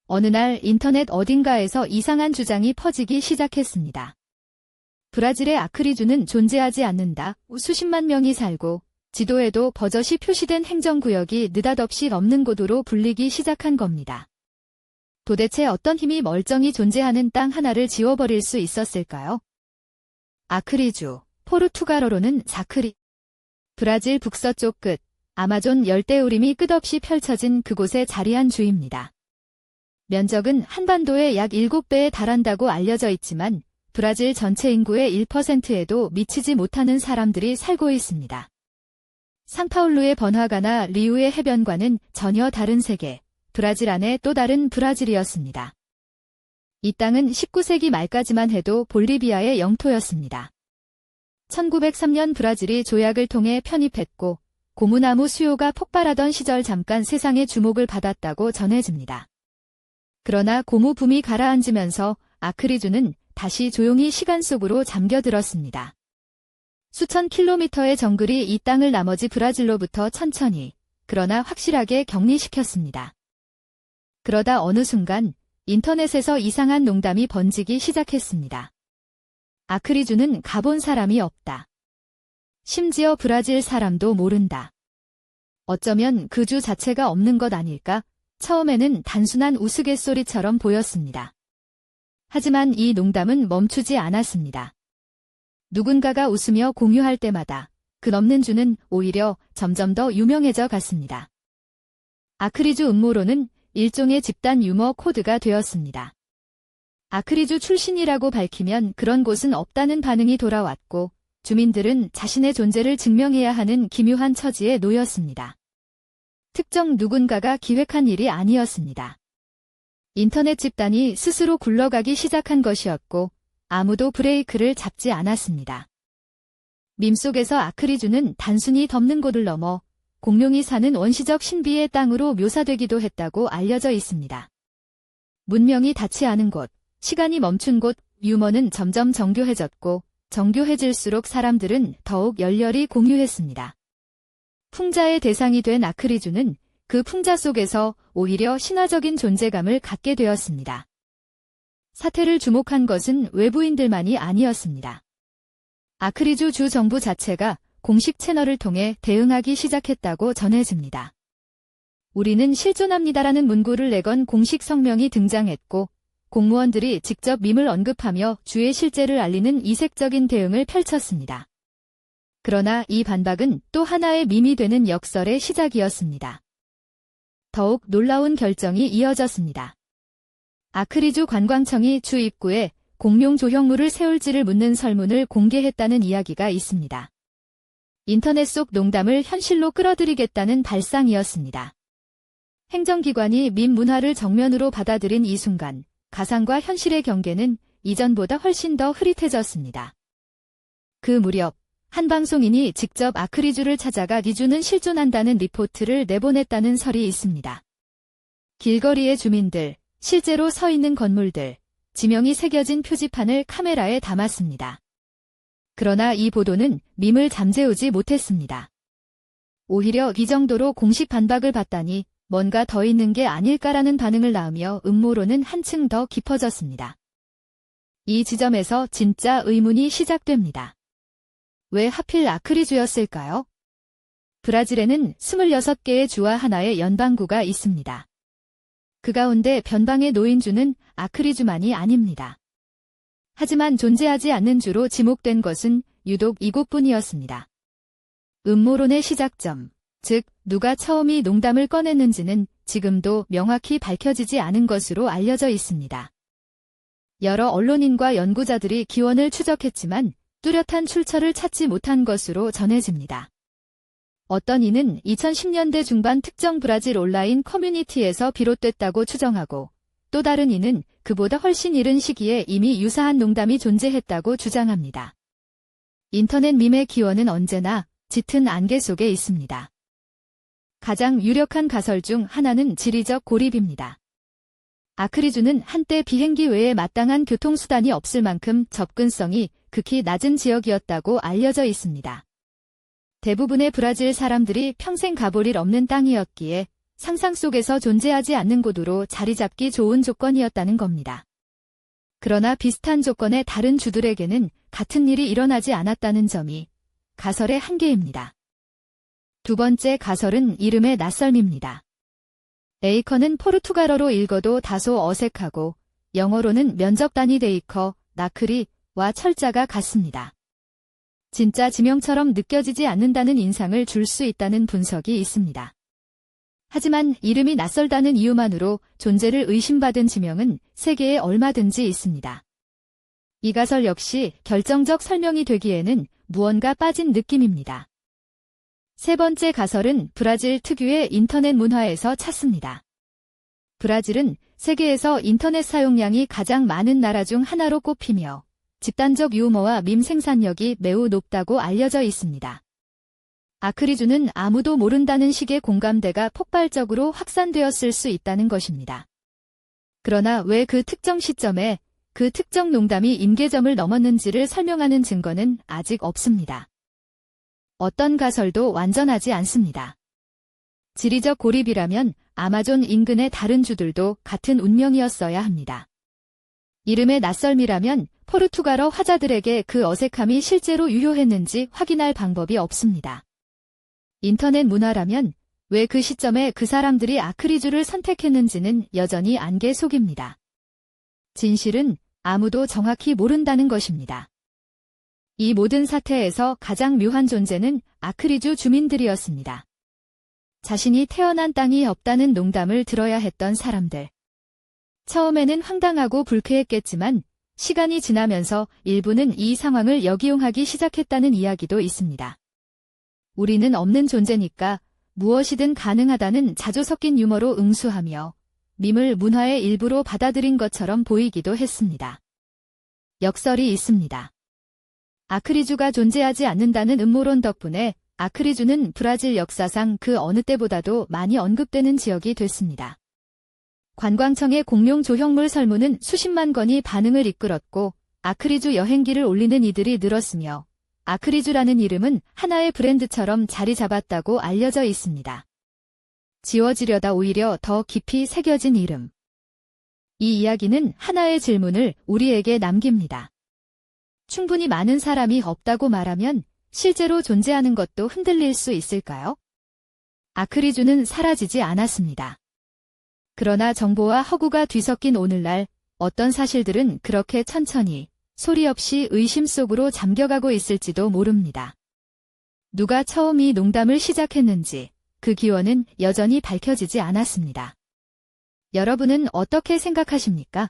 어느 날 인터넷 어딘가에서 이상한 주장이 퍼지기 시작했습니다. 브라질의 아크리주는 존재하지 않는다. 수십만 명이 살고 지도에도 버젓이 표시된 행정구역이 느닷없이 없는 곳으로 불리기 시작한 겁니다. 도대체 어떤 힘이 멀쩡히 존재하는 땅 하나를 지워버릴 수 있었을까요? 아크리주, 포르투갈어로는 사크리. 브라질 북서쪽 끝, 아마존 열대우림이 끝없이 펼쳐진 그곳에 자리한 주입니다. 면적은 한반도의 약 7배에 달한다고 알려져 있지만 브라질 전체 인구의 1%에도 미치지 못하는 사람들이 살고 있습니다. 상파울루의 번화가나 리우의 해변과는 전혀 다른 세계, 브라질 안에 또 다른 브라질이었습니다. 이 땅은 19세기 말까지만 해도 볼리비아의 영토였습니다. 1903년 브라질이 조약을 통해 편입했고 고무나무 수요가 폭발하던 시절 잠깐 세상의 주목을 받았다고 전해집니다. 그러나 고무 붐이 가라앉으면서 아크리주는 다시 조용히 시간 속으로 잠겨들었습니다. 수천 킬로미터의 정글이 이 땅을 나머지 브라질로부터 천천히, 그러나 확실하게 격리시켰습니다. 그러다 어느 순간 인터넷에서 이상한 농담이 번지기 시작했습니다. 아크리주는 가본 사람이 없다. 심지어 브라질 사람도 모른다. 어쩌면 그 주 자체가 없는 것 아닐까? 처음에는 단순한 우스갯소리처럼 보였습니다. 하지만 이 농담은 멈추지 않았습니다. 누군가가 웃으며 공유할 때마다 그 넘는 주는 오히려 점점 더 유명해져 갔습니다. 아크리주 음모론은 일종의 집단 유머 코드가 되었습니다. 아크리주 출신이라고 밝히면 그런 곳은 없다는 반응이 돌아왔고 주민들은 자신의 존재를 증명해야 하는 기묘한 처지에 놓였습니다. 특정 누군가가 기획한 일이 아니었습니다. 인터넷 집단이 스스로 굴러가기 시작한 것이었고 아무도 브레이크를 잡지 않았습니다. 밈 속에서 아크리주는 단순히 덮는 곳을 넘어 공룡이 사는 원시적 신비의 땅으로 묘사되기도 했다고 알려져 있습니다. 문명이 닿지 않은 곳, 시간이 멈춘 곳, 유머는 점점 정교해졌고 정교해질수록 사람들은 더욱 열렬히 공유했습니다. 풍자의 대상이 된 아크리주는 그 풍자 속에서 오히려 신화적인 존재감을 갖게 되었습니다. 사태를 주목한 것은 외부인들만이 아니었습니다. 아크리주 주 정부 자체가 공식 채널을 통해 대응하기 시작했다고 전해집니다. 우리는 실존합니다라는 문구를 내건 공식 성명이 등장했고 공무원들이 직접 밈을 언급하며 주의 실제를 알리는 이색적인 대응을 펼쳤습니다. 그러나 이 반박은 또 하나의 밈이 되는 역설의 시작이었습니다. 더욱 놀라운 결정이 이어졌습니다. 아크리주 관광청이 주 입구에 공룡 조형물을 세울지를 묻는 설문을 공개했다는 이야기가 있습니다. 인터넷 속 농담을 현실로 끌어들이겠다는 발상이었습니다. 행정기관이 밈 문화를 정면으로 받아들인 이 순간 가상과 현실의 경계는 이전보다 훨씬 더 흐릿해졌습니다. 그 무렵 한 방송인이 직접 아크리주를 찾아가 리주는 실존한다는 리포트를 내보냈다는 설이 있습니다. 길거리의 주민들, 실제로 서 있는 건물들, 지명이 새겨진 표지판을 카메라에 담았습니다. 그러나 이 보도는 밈을 잠재우지 못했습니다. 오히려 이 정도로 공식 반박을 받다니 뭔가 더 있는 게 아닐까라는 반응을 낳으며 음모론은 한층 더 깊어졌습니다. 이 지점에서 진짜 의문이 시작됩니다. 왜 하필 아크리주였을까요? 브라질에는 26개의 주와 하나의 연방구가 있습니다. 그 가운데 변방에 놓인 주는 아크리주만이 아닙니다. 하지만 존재하지 않는 주로 지목된 것은 유독 이곳뿐이었습니다. 음모론의 시작점, 즉 누가 처음 이 농담을 꺼냈는지는 지금도 명확히 밝혀지지 않은 것으로 알려져 있습니다. 여러 언론인과 연구자들이 기원을 추적했지만 뚜렷한 출처를 찾지 못한 것으로 전해집니다. 어떤 이는 2010년대 중반 특정 브라질 온라인 커뮤니티에서 비롯됐다고 추정하고 또 다른 이는 그보다 훨씬 이른 시기에 이미 유사한 농담이 존재했다고 주장합니다. 인터넷 밈의 기원은 언제나 짙은 안개 속에 있습니다. 가장 유력한 가설 중 하나는 지리적 고립입니다. 아크리주는 한때 비행기 외에 마땅한 교통수단이 없을 만큼 접근성이 극히 낮은 지역이었다고 알려져 있습니다. 대부분의 브라질 사람들이 평생 가볼 일 없는 땅이었기에 상상 속에서 존재하지 않는 곳으로 자리 잡기 좋은 조건이었다는 겁니다. 그러나 비슷한 조건의 다른 주들에게는 같은 일이 일어나지 않았다는 점이 가설의 한계입니다. 두 번째 가설은 이름의 낯설미입니다. 에이커는 포르투갈어로 읽어도 다소 어색하고 영어로는 면적 단위 데이커, 나크리와 철자가 같습니다. 진짜 지명처럼 느껴지지 않는다는 인상을 줄 수 있다는 분석이 있습니다. 하지만 이름이 낯설다는 이유만으로 존재를 의심받은 지명은 세계에 얼마든지 있습니다. 이 가설 역시 결정적 설명이 되기에는 무언가 빠진 느낌입니다. 세 번째 가설은 브라질 특유의 인터넷 문화에서 찾습니다. 브라질은 세계에서 인터넷 사용량이 가장 많은 나라 중 하나로 꼽히며 집단적 유머와 밈 생산력이 매우 높다고 알려져 있습니다. 아크리주는 아무도 모른다는 식의 공감대가 폭발적으로 확산되었을 수 있다는 것입니다. 그러나 왜 그 특정 시점에 그 특정 농담이 임계점을 넘었는지를 설명하는 증거는 아직 없습니다. 어떤 가설도 완전하지 않습니다. 지리적 고립이라면 아마존 인근의 다른 주들도 같은 운명이었어야 합니다. 이름의 낯설미라면 포르투갈어 화자들에게 그 어색함이 실제로 유효했는지 확인할 방법이 없습니다. 인터넷 문화라면 왜 그 시점에 그 사람들이 아크리주를 선택했는지는 여전히 안개 속입니다. 진실은 아무도 정확히 모른다는 것입니다. 이 모든 사태에서 가장 묘한 존재는 아크리주 주민들이었습니다. 자신이 태어난 땅이 없다는 농담을 들어야 했던 사람들. 처음에는 황당하고 불쾌했겠지만 시간이 지나면서 일부는 이 상황을 역이용하기 시작했다는 이야기도 있습니다. 우리는 없는 존재니까 무엇이든 가능하다는 자주 섞인 유머로 응수하며 밈을 문화의 일부로 받아들인 것처럼 보이기도 했습니다. 역설이 있습니다. 아크리주가 존재하지 않는다는 음모론 덕분에 아크리주는 브라질 역사상 그 어느 때보다도 많이 언급되는 지역이 됐습니다. 관광청의 공룡 조형물 설문은 수십만 건이 반응을 이끌었고 아크리주 여행기를 올리는 이들이 늘었으며 아크리주라는 이름은 하나의 브랜드처럼 자리 잡았다고 알려져 있습니다. 지워지려다 오히려 더 깊이 새겨진 이름. 이 이야기는 하나의 질문을 우리에게 남깁니다. 충분히 많은 사람이 없다고 말하면 실제로 존재하는 것도 흔들릴 수 있을까요? 아크리주는 사라지지 않았습니다. 그러나 정보와 허구가 뒤섞인 오늘날 어떤 사실들은 그렇게 천천히 소리 없이 의심 속으로 잠겨가고 있을지도 모릅니다. 누가 처음 이 농담을 시작했는지 그 기원은 여전히 밝혀지지 않았습니다. 여러분은 어떻게 생각하십니까?